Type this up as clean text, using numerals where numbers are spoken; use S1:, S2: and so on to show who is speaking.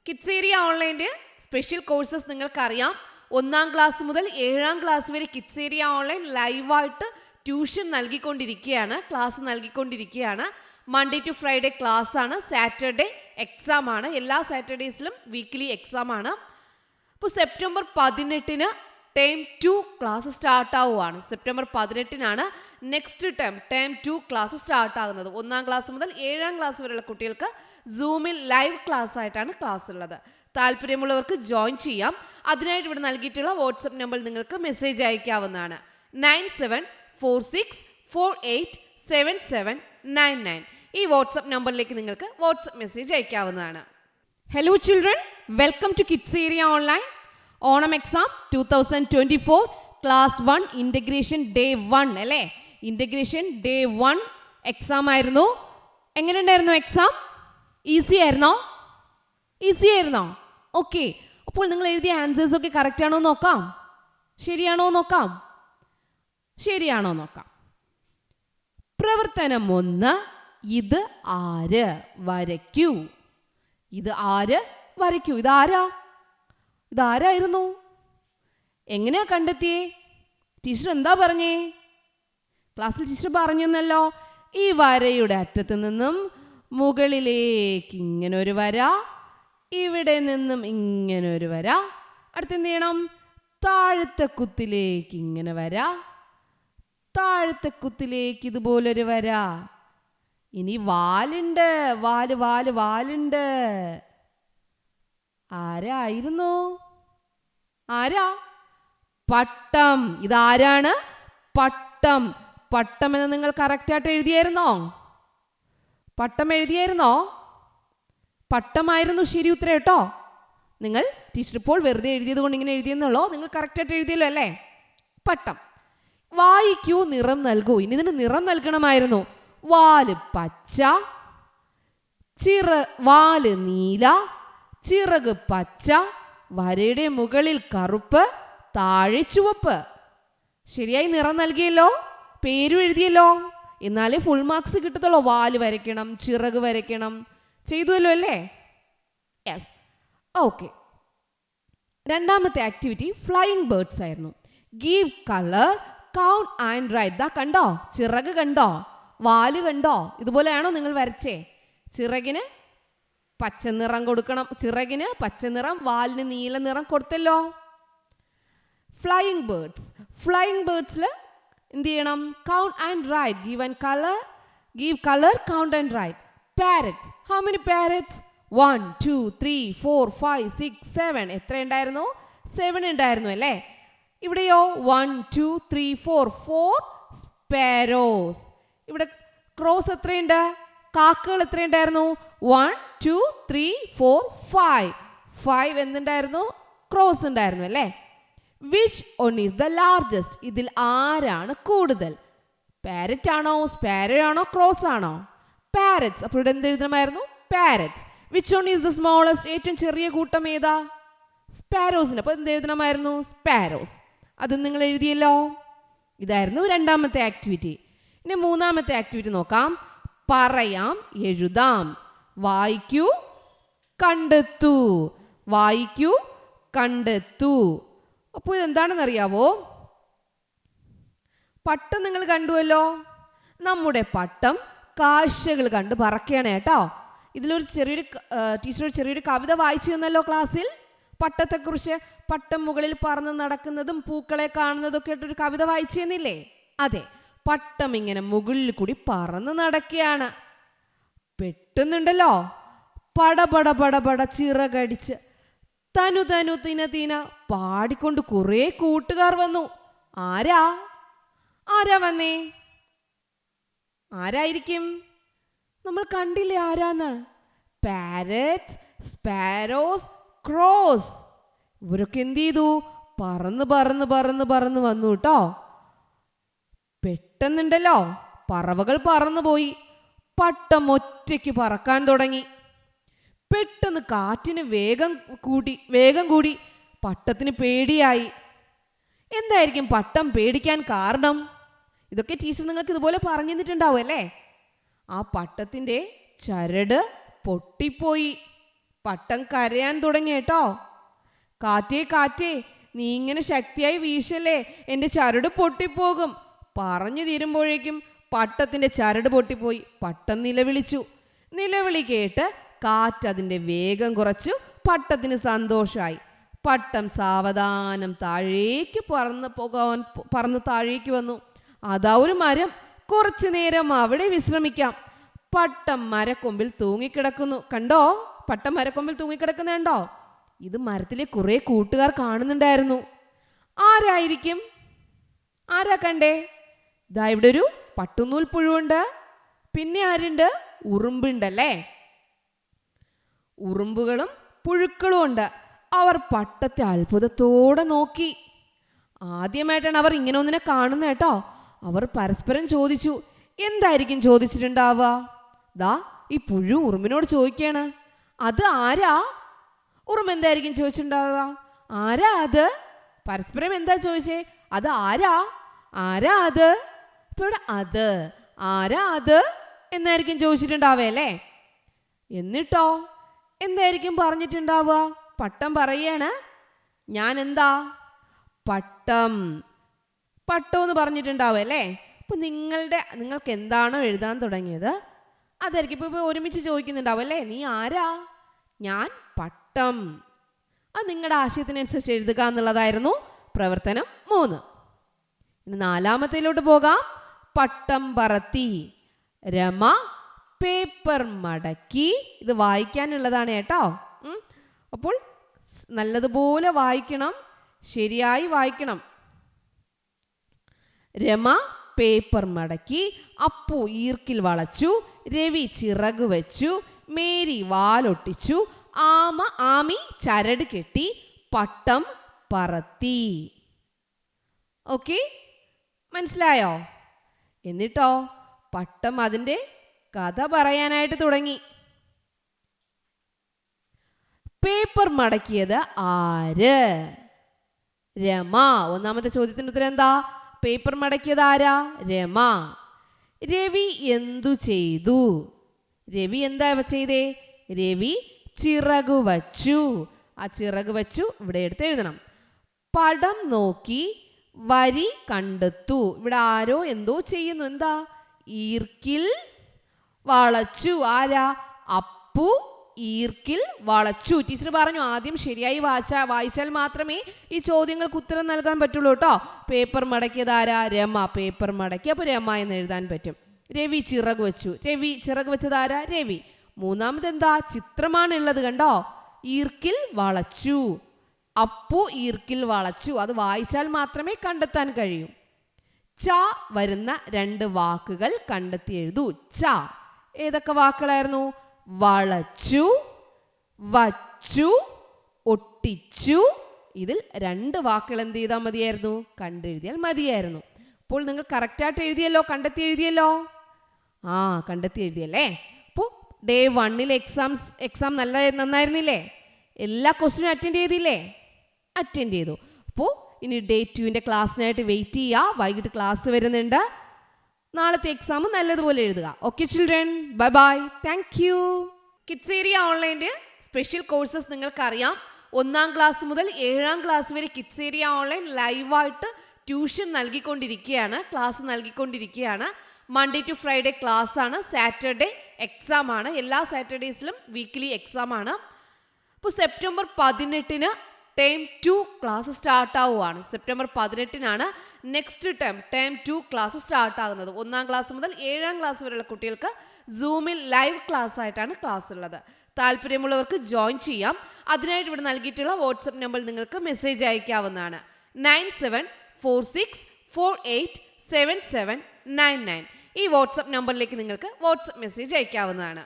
S1: Kids area ഓൺലൈൻ്റെ special courses നിങ്ങൾക്കറിയാം. 1-ാം ക്ലാസ് മുതൽ 7-ാം ക്ലാസ് വരെ കിഡ്സ് ഏരിയ ഓൺലൈൻ ലൈവായിട്ട് ട്യൂഷൻ നൽകിക്കൊണ്ടിരിക്കുകയാണ്, ക്ലാസ് നൽകിക്കൊണ്ടിരിക്കുകയാണ്. മൺഡേ ടു ഫ്രൈഡേ ക്ലാസ് ആണ്, സാറ്റർഡേ എക്സാം ആണ്. എല്ലാ സാറ്റർഡേയ്സിലും വീക്ക്ലി എക്സാം ആണ്. അപ്പോൾ സെപ്റ്റംബർ 18-ന് ടേം 2 ക്ലാസ് സ്റ്റാർട്ടാവുകയാണ്. സെപ്റ്റംബർ 18-നാണ് നെക്സ്റ്റ് ടേം 2 ക്ലാസ് സ്റ്റാർട്ടാകുന്നത്. 1-ാം ക്ലാസ് മുതൽ 7-ാം ക്ലാസ് വരെയുള്ള കുട്ടികൾക്ക് സൂമിൽ ലൈവ് ക്ലാസ് ആയിട്ടാണ് ക്ലാസ് ഉള്ളത്. താല്പര്യമുള്ളവർക്ക് ജോയിൻ ചെയ്യാം. അതിനായിട്ട് ഇവിടെ നൽകിയിട്ടുള്ള വാട്സപ്പ് നമ്പറിൽ നിങ്ങൾക്ക് മെസ്സേജ് അയക്കാവുന്നതാണ്. 9746487799. ഈ വാട്സപ്പ് നമ്പറിലേക്ക് നിങ്ങൾക്ക് വാട്സപ്പ് മെസ്സേജ് അയക്കാവുന്നതാണ്. Hello children, welcome to kids area online. Onam exam 2024 class 1 integration day 1 അല്ലേ? ഇൻ്റഗ്രേഷൻ ഡേ 1 എക്സാം ആയിരുന്നു. എങ്ങനെ ഉണ്ടായിരുന്നു എക്സാം? ഈസി ആയിരുന്നോ? ഈസി ആയിരുന്നോ? ഓക്കെ. അപ്പോൾ നിങ്ങൾ എഴുതിയ ആൻസേഴ്സ് ഒക്കെ കറക്റ്റ് ആണോ നോക്കാം. ശരിയാണോ നോക്കാം. ശരിയാണോ നോക്കാം. പ്രവർത്തനം 1, ഇത് ആര് വരയ്ക്കൂ. ഇത് ആര് വരയ്ക്കൂ. ഇതാരാ? ഇതാരായിരുന്നു? എങ്ങനെയാ കണ്ടെത്തിയേ? ടീച്ചർ എന്താ പറഞ്ഞേ? ക്ലാസ്സിൽ ടീച്ചർ പറഞ്ഞെന്നല്ലോ, ഈ വരയുടെ അറ്റത്ത് നിന്നും മുകളിലേക്ക് ഇങ്ങനെ ഒരു വര, ഇവിടെ നിന്നും ഇങ്ങനെ ഒരു വര, അടുത്ത് എന്ത് ചെയ്യണം? താഴത്തെ കുത്തിലേക്ക് ഇങ്ങനെ വര, താഴത്തെ കുത്തിലേക്ക് ഇതുപോലൊരു വര. ഇനി വാലുണ്ട്, വാലുണ്ട്. ആരായിരുന്നു? ആരാ? പട്ടം. ഇതാരാണ്? പട്ടം. പട്ടം എന്ന് നിങ്ങൾ കറക്റ്റായിട്ട് എഴുതിയായിരുന്നോ? പട്ടം എഴുതിയായിരുന്നോ? പട്ടമായിരുന്നു ശരി ഉത്തരം കേട്ടോ. നിങ്ങൾ ടീച്ചർ ഇപ്പോൾ വെറുതെ എഴുതിയത് കൊണ്ട് ഇങ്ങനെ എഴുതിയെന്നുള്ളോ, നിങ്ങൾ കറക്റ്റായിട്ട് എഴുതിയല്ലോ അല്ലേ? പട്ടം. വായിക്കൂ, നിറം നൽകൂ. ഇനി ഇതിന് നിറം നൽകണമായിരുന്നു. വാല് പച്ച, വാല് നീല, ചിറക് പച്ച, വരയുടെ മുകളിൽ കറുപ്പ്, താഴെ ചുവപ്പ്. ശരിയായി നിറം നൽകിയല്ലോ, പേരും എഴുതിയല്ലോ. എന്നാലേ ഫുൾ മാർക്സ് കിട്ടത്തുള്ളൂ. വാല് വരയ്ക്കണം, ചിറക് വരയ്ക്കണം, ചെയ്തുവല്ലോ അല്ലേ? യെസ്. ഓക്കെ. രണ്ടാമത്തെ ആക്ടിവിറ്റി ഫ്ലൈയിങ് ബേർഡ്സ് ആയിരുന്നു. Give colour, count and write. ദാ കണ്ടോ, ചിറക് കണ്ടോ, വാല് കണ്ടോ? ഇതുപോലെയാണോ നിങ്ങൾ വരച്ചേ? ചിറകിന് പച്ച നിറം കൊടുക്കണം, ചിറകിന് പച്ച നിറം, വാലിന് നീല നിറം കൊടുത്തല്ലോ. Flying birds. ഫ്ലൈയിങ് ബേർഡ്സിൽ എന്ത് ചെയ്യണം? Count and write. Give colour, count and write. Parrots. How many parrots? 1 2 3 4 5 6 7. എത്ര ഉണ്ടായിരുന്നു? 7 ഉണ്ടായിരുന്നു അല്ലേ? ഇവിടെയോ 1 2 3 4 സ്പാരോസ്. ഇവിടെ ക്രോസ് എത്രയുണ്ട്? കാക്കകൾ എത്രയുണ്ടായിരുന്നു? 1 2 3 4 5 എന്തുണ്ടായിരുന്നു? ക്രോസ് ഉണ്ടായിരുന്നു അല്ലേ? Which one is the largest? ഇതിൽ ആരാണ് കൂടുതൽ? പാരറ്റ് ആണോ, സ്പാരോ ആണോ, ക്രോസ് ആണോ? പാരറ്റ്സ്. അപ്പോൾ ഇവിടെ എന്ത് എഴുതണമായിരുന്നു? Parrots. Which one is the smallest? ഏറ്റവും ചെറിയ കൂട്ടം ഏതാ? സ്പാരോസിന്. അപ്പോൾ എന്ത് എഴുതണമായിരുന്നു? സ്പാരോസ്. അതും നിങ്ങൾ എഴുതിയല്ലോ. ഇതായിരുന്നു രണ്ടാമത്തെ ആക്ടിവിറ്റി. ഇനി മൂന്നാമത്തെ ആക്ടിവിറ്റി നോക്കാം. പറയാം, എഴുതാം. വായിക്കൂ, കണ്ടെത്തൂ. വായിക്കൂ, കണ്ടെത്തൂ. അപ്പോൾ ഇതെന്താണെന്ന് അറിയാവോ? പട്ടം നിങ്ങൾ കണ്ടുവല്ലോ. നമ്മുടെ പട്ടം കാഴ്ചകൾ കണ്ട് പറക്കുകയാണ് കേട്ടോ. ഇതിലൊരു ടീച്ചർ ചെറിയൊരു കവിത വായിച്ചു തന്നല്ലോ ക്ലാസ്സിൽ. പട്ടത്തെക്കുറിച്ച്, പട്ടം മുകളിൽ പറന്ന് നടക്കുന്നതും പൂക്കളെ കാണുന്നതൊക്കെ ആയിട്ടൊരു കവിത വായിച്ചു തന്നില്ലേ? അതെ, പട്ടം ഇങ്ങനെ മുകളിൽ കൂടി പറന്ന് നടക്കുകയാണ്. പെട്ടെന്നുണ്ടല്ലോ പടപട ചിറകടിച്ച് തനു തിന പാടിക്കൊണ്ട് കുറേ കൂട്ടുകാർ വന്നു. ആരാ വന്നേ? ആരായിരിക്കും? നമ്മൾ കണ്ടില്ലേ ആരാന്ന്? Parrots, sparrows, cross. ഇവരൊക്കെ എന്ത് ചെയ്തു? പറന്ന് വന്നു കേട്ടോ. പെട്ടെന്നുണ്ടല്ലോ പറവകൾ പറന്നുപോയി. പട്ടം ഒറ്റയ്ക്ക് പറക്കാൻ തുടങ്ങി. പെട്ടെന്ന് കാറ്റിന് വേഗം കൂടി. പട്ടത്തിന് പേടിയായി. എന്തായിരിക്കും പട്ടം പേടിക്കാൻ കാരണം? ഇതൊക്കെ ടീച്ചർ നിങ്ങൾക്ക് ഇതുപോലെ പറഞ്ഞു തന്നിട്ടുണ്ടാവും അല്ലേ? ആ പട്ടത്തിൻ്റെ ചരട് പൊട്ടിപ്പോയി. പട്ടം കരയാൻ തുടങ്ങി കേട്ടോ. കാറ്റേ കാറ്റേ, നീ ഇങ്ങനെ ശക്തിയായി വീശല്ലേ, എൻ്റെ ചരട് പൊട്ടിപ്പോകും. പറഞ്ഞു തീരുമ്പോഴേക്കും പട്ടത്തിൻ്റെ ചരട് പൊട്ടിപ്പോയി. പട്ടം നിലവിളിച്ചു. നിലവിളി കേട്ട് കാറ്റ് അതിൻ്റെ വേഗം കുറച്ചു. പട്ടത്തിന് സന്തോഷമായി. പട്ടം സാവധാനം താഴേക്ക് പറന്ന് താഴേക്ക് വന്നു. അതാ ഒരു മരം. കുറച്ചു നേരം അവിടെ വിശ്രമിക്കാം. പട്ടം മരക്കൊമ്പിൽ തൂങ്ങിക്കിടക്കുന്നു. കണ്ടോ? പട്ടം മരക്കൊമ്പിൽ തൂങ്ങിക്കിടക്കുന്ന കണ്ടോ? ഇത് മരത്തിലെ കുറെ കൂട്ടുകാർ കാണുന്നുണ്ടായിരുന്നു. ആരായിരിക്കും? ആരാ കണ്ടേ? ദാ ഇവിടെ ഒരു പട്ടുനൂൽ പുഴുവുണ്ട്. പിന്നെ ആരുണ്ട്? ഉറുമ്പുണ്ടല്ലേ. ഉറുമ്പുകളും പുഴുക്കളും ഉണ്ട്. അവർ പട്ടത്തെ അത്ഭുതത്തോടെ നോക്കി. ആദ്യമായിട്ടാണ് അവർ ഇങ്ങനെ ഒന്നിനെ കാണുന്നത് കേട്ടോ. അവർ പരസ്പരം ചോദിച്ചു. എന്തായിരിക്കും ചോദിച്ചിട്ടുണ്ടാവുക? ദാ ഈ പുഴു ഉറുമ്പിനോട് ചോദിക്കാണ്, അത് ആരാ? ഉറുമ്പ് എന്തായിരിക്കും ചോദിച്ചിട്ടുണ്ടാവുക? ആരാ അത്? പരസ്പരം എന്താ ചോദിച്ചേ? അത് ആരാ? ആരാ അത്? ഇപ്പൊ ഇവിടെ അത് ആരാ അത് എന്നായിരിക്കും ചോദിച്ചിട്ടുണ്ടാവേ അല്ലേ. എന്നിട്ടോ എന്തായിരിക്കും പറഞ്ഞിട്ടുണ്ടാവുക? പട്ടം പറയാണ്, ഞാൻ എന്താ? പട്ടം. പട്ടം എന്ന് പറഞ്ഞിട്ടുണ്ടാവും അല്ലേ. അപ്പൊ നിങ്ങൾക്ക് എന്താണോ എഴുതാൻ തുടങ്ങിയത് അതായിരിക്കും ഇപ്പൊ ഒരുമിച്ച് ചോദിക്കുന്നുണ്ടാവും അല്ലേ. നീ ആരാ? ഞാൻ പട്ടം. അത് നിങ്ങളുടെ ആശയത്തിനനുസരിച്ച് എഴുതുക എന്നുള്ളതായിരുന്നു പ്രവർത്തനം 3. ഇനി 4-മത്തേലോട്ട് പോകാം. പട്ടം പറത്തി. രമ പേപ്പർ മടക്കി. ഇത് വായിക്കാനുള്ളതാണ് കേട്ടോ. അപ്പോൾ നല്ലതുപോലെ വായിക്കണം, ശരിയായി വായിക്കണം. രമ പേപ്പർ മടക്കി. അപ്പു ഈർക്കിൽ വളച്ചു. രവി ചിറക് വെച്ചു. മേരി വാലൊട്ടിച്ചു. ആമി ചരട് കെട്ടി. പട്ടം പറത്തി. ഓക്കെ, മനസ്സിലായോ? എന്നിട്ടോ പട്ടം അതിൻ്റെ കഥ പറയാനായിട്ട് തുടങ്ങി. പേപ്പർ മടക്കിയത് ആര്? രമ. 1-മത്തെ ചോദ്യത്തിന് ഉത്തരം എന്താ? പേപ്പർ മടക്കിയത് ആരാ? രമ. രവി എന്തു ചെയ്തു? രവി എന്താ ചെയ്തേ? രവി ചിറകു വച്ചു. ആ ചിറക് വച്ചു ഇവിടെ എടുത്ത് എഴുതണം. പടം നോക്കി വരി കണ്ടെത്തു. ഇവിടെ ആരോ എന്തോ ചെയ്യുന്നു. എന്താ? ഈർക്കിൽ വളച്ചു. ആരാ? അപ്പു ഈർക്കിൽ വളച്ചു. ടീച്ചർ പറഞ്ഞു ആദ്യം ശരിയായി വായിച്ചാൽ മാത്രമേ ഈ ചോദ്യങ്ങൾക്ക് ഉത്തരം നൽകാൻ പറ്റുള്ളൂ കേട്ടോ. പേപ്പർ മടക്കിയത് ആരാ? രമ. പേപ്പർ മടക്കി, അപ്പോൾ രമ എന്ന് എഴുതാൻ പറ്റും. രവി ചിറക് വെച്ചു. രവി ചിറക് വെച്ചത് ആരാ? രവി. 3-മത് എന്താ? ചിത്രമാണ് ഉള്ളത് കണ്ടോ. ഈർക്കിൽ വളച്ചു. അപ്പു ഈർക്കിൽ വളച്ചു. അത് വായിച്ചാൽ മാത്രമേ കണ്ടെത്താൻ കഴിയൂ. ച വരുന്ന 2 വാക്കുകൾ കണ്ടെത്തി എഴുതൂ. ച ഏതൊക്കെ വാക്കുകളായിരുന്നു? വളച്ചു, വച്ചു, ഒട്ടിച്ചു. ഇതിൽ 2 വാക്കുകൾ എന്ത് ചെയ്താൽ മതിയായിരുന്നു? കണ്ടെഴുതിയാൽ മതിയായിരുന്നു. അപ്പോൾ നിങ്ങൾ കറക്റ്റായിട്ട് എഴുതിയല്ലോ, കണ്ടെത്തി എഴുതിയല്ലോ. കണ്ടെത്തി എഴുതിയല്ലേ. അപ്പോൾ ഡേ 1-ലെ എക്സാം നന്നായിരുന്നില്ലേ? എല്ലാ ക്വസ്റ്റ്യനും അറ്റൻഡ് ചെയ്തില്ലേ? അറ്റൻഡ് ചെയ്തു. അപ്പോൾ ഇനി ഡേ 2-ൻ്റെ ക്ലാസ്സിനായിട്ട് വെയിറ്റ് ചെയ്യുക. വൈകിട്ട് ക്ലാസ് വരുന്നുണ്ട്. നാളത്തെ എക്സാം നല്ലതുപോലെ എഴുതുക. Okay children, bye bye, thank you. Kids area ഓൺലൈൻ്റെ സ്പെഷ്യൽ കോഴ്സസ് നിങ്ങൾക്കറിയാം. 1-ാം ക്ലാസ് മുതൽ 7-ാം ക്ലാസ് വരെ കിഡ്സ് ഏരിയ ഓൺലൈൻ ലൈവായിട്ട് ട്യൂഷൻ നൽകിക്കൊണ്ടിരിക്കുകയാണ്, ക്ലാസ് നൽകിക്കൊണ്ടിരിക്കുകയാണ്. മൺഡേ ടു ഫ്രൈഡേ ക്ലാസ് ആണ്, സാറ്റർഡേ എക്സാം ആണ്. എല്ലാ സാറ്റർഡേസിലും വീക്ക്ലി എക്സാം ആണ്. അപ്പോൾ സെപ്റ്റംബർ 18-ന് ടേം 2 ക്ലാസ് സ്റ്റാർട്ട് ആവുകയാണ്. സെപ്റ്റംബർ 18-നാണ് നെക്സ്റ്റ് ടേം 2 ക്ലാസ് സ്റ്റാർട്ട് ആകുന്നത്. 1-ാം ക്ലാസ് മുതൽ 7-ാം ക്ലാസ് വരെയുള്ള കുട്ടികൾക്ക് സൂമിൽ ലൈവ് ക്ലാസ് ആയിട്ടാണ് ക്ലാസ് ഉള്ളത്. താല്പര്യമുള്ളവർക്ക് ജോയിൻ ചെയ്യാം. അതിനായിട്ട് ഇവിടെ നൽകിയിട്ടുള്ള വാട്സപ്പ് നമ്പറിൽ നിങ്ങൾക്ക് മെസ്സേജ് അയക്കാവുന്നതാണ്. 9746487799. ഈ വാട്സപ്പ് നമ്പറിലേക്ക് നിങ്ങൾക്ക് വാട്സപ്പ് മെസ്സേജ് അയക്കാവുന്നതാണ്.